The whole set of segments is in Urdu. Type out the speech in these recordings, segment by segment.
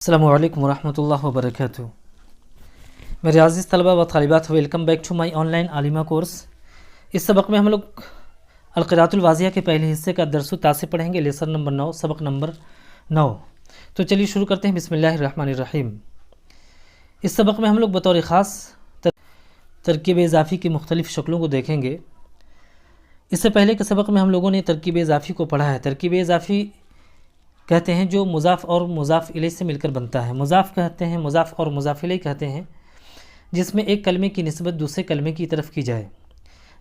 السلام علیکم ورحمۃ اللہ وبرکاتہ۔ میرے عزیز طلبہ و طالبات، welcome back to my online عالمہ کورس۔ اس سبق میں ہم لوگ القراءۃ الواضحہ کے پہلے حصے کا درس التاسع پڑھیں گے، لیسن نمبر 9، سبق نمبر 9۔ تو چلیے شروع کرتے ہیں، بسم اللہ الرحمن الرحیم۔ اس سبق میں ہم لوگ بطور خاص ترکیب اضافی کی مختلف شکلوں کو دیکھیں گے۔ اس سے پہلے کے سبق میں ہم لوگوں نے ترکیب اضافی کو پڑھا ہے۔ ترکیب اضافی کہتے ہیں جو مضاف اور مضاف الیہ سے مل کر بنتا ہے۔ مضاف کہتے ہیں، مضاف اور مضاف الیہ کہتے ہیں جس میں ایک کلمے کی نسبت دوسرے کلمے کی طرف کی جائے۔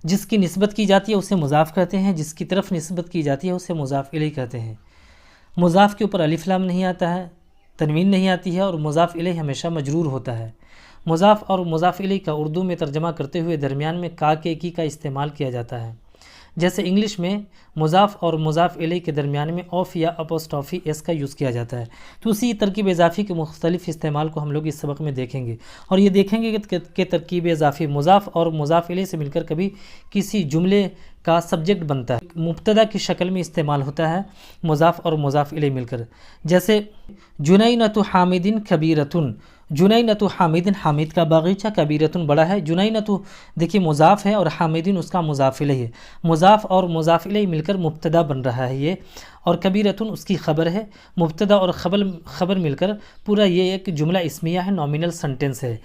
جس کی نسبت کی جاتی ہے اسے مضاف کہتے ہیں، جس کی طرف نسبت کی جاتی ہے اسے مضاف الیہ کہتے ہیں۔ مضاف کے اوپر الف لام نہیں آتا ہے، تنوین نہیں آتی ہے، اور مضاف الیہ ہمیشہ مجرور ہوتا ہے۔ مضاف اور مضاف الیہ کا اردو میں ترجمہ کرتے ہوئے درمیان میں کا کے کی کا استعمال کیا جاتا ہے، جیسے انگلش میں مضاف اور مضاف الیہ کے درمیان میں آف یا اپوسٹرافی ایس کا یوز کیا جاتا ہے۔ تو اسی ترکیب اضافی کے مختلف استعمال کو ہم لوگ اس سبق میں دیکھیں گے، اور یہ دیکھیں گے کہ ترکیب اضافی مضاف اور مضاف الیہ سے مل کر کبھی کسی جملے کا سبجیکٹ بنتا ہے، مبتدا کی شکل میں استعمال ہوتا ہے مضاف اور مضاف الیہ مل کر، جیسے جنینۃ حامد کبیرۃ۔ جنینۃ حامد، حامد کا باغیچہ، کبیرۃ بڑا ہے۔ جنینۃ دیکھیے مضاف ہے اور حامدین اس کا مضاف الیہ ہے۔ مضاف اور مضاف الیہ مل کر مبتدا بن رہا ہے یہ، اور کبیرۃ اس کی خبر ہے۔ مبتدا اور خبر مل کر پورا یہ ایک جملہ اسمیہ ہے، نومینل سنٹینس ہے۔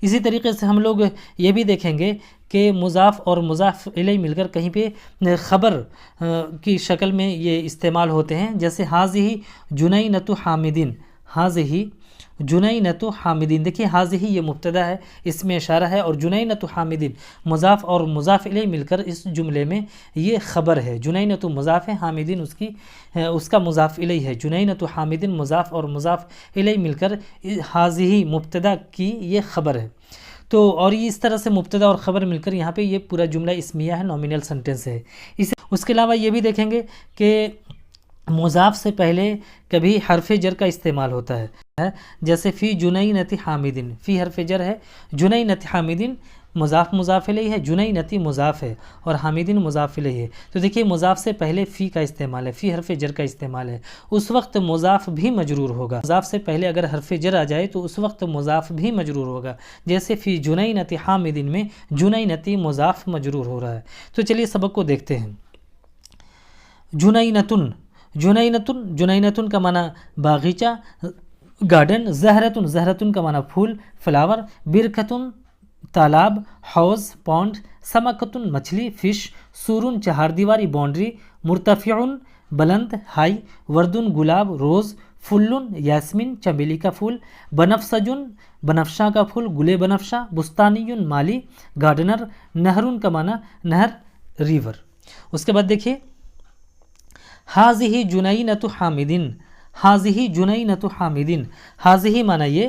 اسی طریقے سے ہم لوگ یہ بھی دیکھیں گے کہ مضاف اور مضاف الیہ مل کر کہیں پہ خبر کی شکل میں یہ استعمال ہوتے ہیں، جیسے حاذہ جنینۃ حامدین۔ حاذہ جنینۃ حامدین، دیکھیے حاذہ یہ مبتدا ہے، اس میں اشارہ ہے، اور جنینۃ حامدین مضاف اور مضاف الیہ مل کر اس جملے میں یہ خبر ہے۔ جنینۃ مضاف ہے، حامدین اس کا مضاف الیہ ہے۔ جنینۃ حامدین مضاف اور مضاف الیہ مل کر حاذہ مبتدا کی یہ خبر ہے۔ تو اور یہ اس طرح سے مبتدا اور خبر مل کر یہاں پہ یہ پورا جملہ اسمیہ ہے، نومینل سنٹینس ہے۔ اس کے علاوہ یہ بھی دیکھیں گے کہ مضاف سے پہلے کبھی حرف جر کا استعمال ہوتا ہے، جیسے فی جنینۃ حامدین۔ فی حرف جر ہے، جنینۃ حامدین مضاف مضاف الیہ ہے، جنینۃ مضاف ہے اور حامدین مضاف الیہ ہے۔ تو دیکھیے مضاف سے پہلے فی کا استعمال ہے، فی حرف جر کا استعمال ہے، اس وقت مضاف بھی مجرور ہوگا۔ مضاف سے پہلے اگر حرف جر آ جائے تو اس وقت مضاف بھی مجرور ہوگا، جیسے فی جنینۃ حامدین میں جنینۃ مضاف مجرور ہو رہا ہے۔ تو چلیے سبق کو دیکھتے ہیں۔ جنینۃ، جنینۃ کا معنی باغیچہ، گارڈن۔ زہرۃ، زہرۃ کا معنی پھول، فلاور۔ برکۃ تالاب، حوض پونڈ۔ سمکۃ مچھلی، فش۔ سور چہار دیواری، باؤنڈری۔ مرتفع بلند، ہائی۔ ورد گلاب، روز۔ فل یاسمین چمیلی کا پھول۔ بنفسج بنفشہ کا پھول، گل بنفشہ۔ بستانی مالی، گارڈنر۔ نہر کا معنی نہر، ریور۔ اس کے بعد دیکھیے حاذہ جنینۃ حامدین۔ حاذہ جنینۃ حامدین، حاذہ معنی یہ،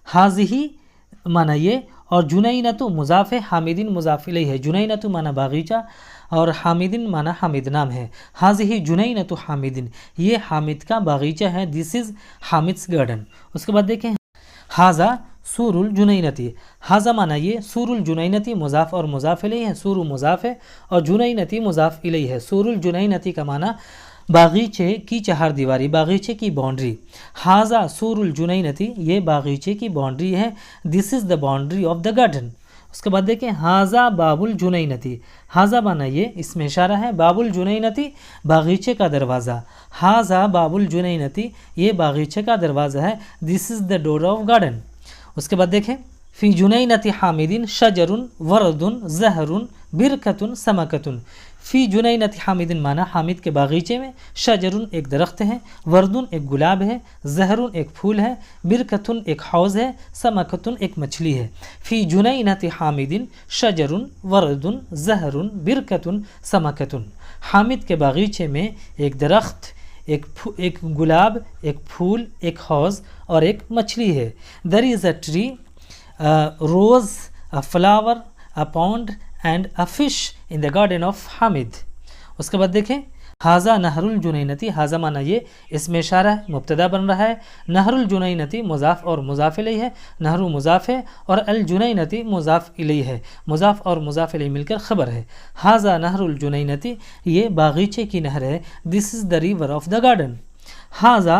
حاذہ معنی یہ، اور جنینۃ مضاف ہے، حامدین مضاف الیہ ہے۔ جنینۃ معنی باغیچہ اور حامدین معنی حامد نام ہے۔ حاذہ جنینۃ حامدین، یہ حامد کا باغیچہ ہے، دس از حامد's گارڈن۔ اس کے بعد دیکھیں حاذا سور الجنینۃ۔ حاذا معنی یہ، سور الجنینۃ مضاف اور مضاف الیہ ہے، سور مضاف ہے اور جنینۃ مضاف الیہ ہے۔ سور الجنینۃ کا معنی باغیچے کی چہار دیواری، باغیچے کی باؤنڈری۔ حاذا سور الجنینۃ، یہ باغیچے کی باؤنڈری ہے، this is the boundary of the garden. اس کے بعد دیکھیں حاذا باب الجنینۃ۔ حاذا معنی یہ، اس میں اشارہ ہے، باب الجنینۃ باغیچے کا دروازہ۔ حاذا باب الجنینۃ، یہ باغیچے کا دروازہ ہے، this is the door of garden. اس کے بعد دیکھیں فی جنینۃ حامدین شجر ورد زہر برکۃ سمکۃ۔ فی جنینۃ حامدین معنی حامد کے باغیچے میں، شجر ایک درخت ہے، وردن ایک گلاب ہے، زہر ایک پھول ہے، برکۃ ایک حوض ہے، سمکۃ ایک مچھلی ہے۔ فی جنینۃ حامدین شجر ورد زہر برکۃ سمکۃ۔ حامد کے باغیچے میں ایک درخت، ایک گلاب، ایک پھول، ایک حوض اور ایک مچھلی ہے۔ There is a tree, rose, a flower, a pond and a fish in the garden of Hamid. اس کے بعد دیکھیں حاذا نہر الجنینۃ۔ حاذا معنی یہ، اس میں اشارہ ہے، مبتدا بن رہا ہے۔ نہر الجنینۃ مضاف اور مضاف الیہ ہے، نہر مضاف ہے اور الجنینۃ مضاف الیہ ہے، مضاف اور مضاف الیہ مل کر خبر ہے۔ حاذا نہر الجنینۃ، یہ باغیچے کی نہر ہے، this is the river of the garden. حاذا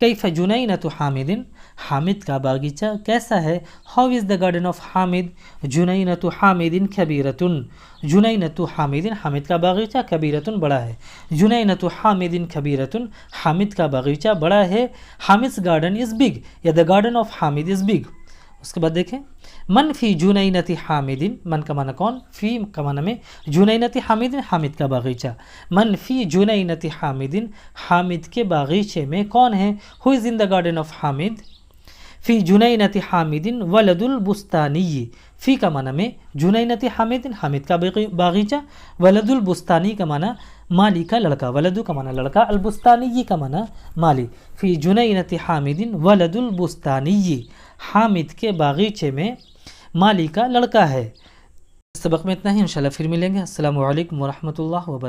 کیف جنینۃ حامد، حامد کا باغیچہ کیسا ہے؟ How is the garden of Hamid? جنینۃ حامد کبیرۃ، جنینۃ حامد حامد کا باغیچہ کبیرۃ بڑا ہے، جنینۃ حامد کبیرۃ حامد کا باغیچہ بڑا ہے، حامد's گارڈن از بگ یا the garden of Hamid is big. اس کے بعد دیکھیں من فی جنینۃ حامد، من کا معنی کون، فی کا معنی میں، جنینۃ حامد حامد کا باغیچہ، من فی جنینۃ حامد حامد کے باغیچے میں کون ہے، ہو از ان دا گارڈن آف حامد، فی جنینۃ حامد ولد البستانی، فی کا معنی میں جنینۃ حامد حامد کا باغیچہ، ولد البستانی کا معنی مالی کا لڑکا، ولد کا معنی لڑکا، البستانی کا معنی مالی، فی جنینۃ حامد ولد البستانی، حامد کے باغیچے میں مالی کا لڑکا ہے۔ اس سبق میں اتنا ہی، انشاءاللہ پھر ملیں گے۔ السلام علیکم ورحمۃ اللہ وبرکاتہ۔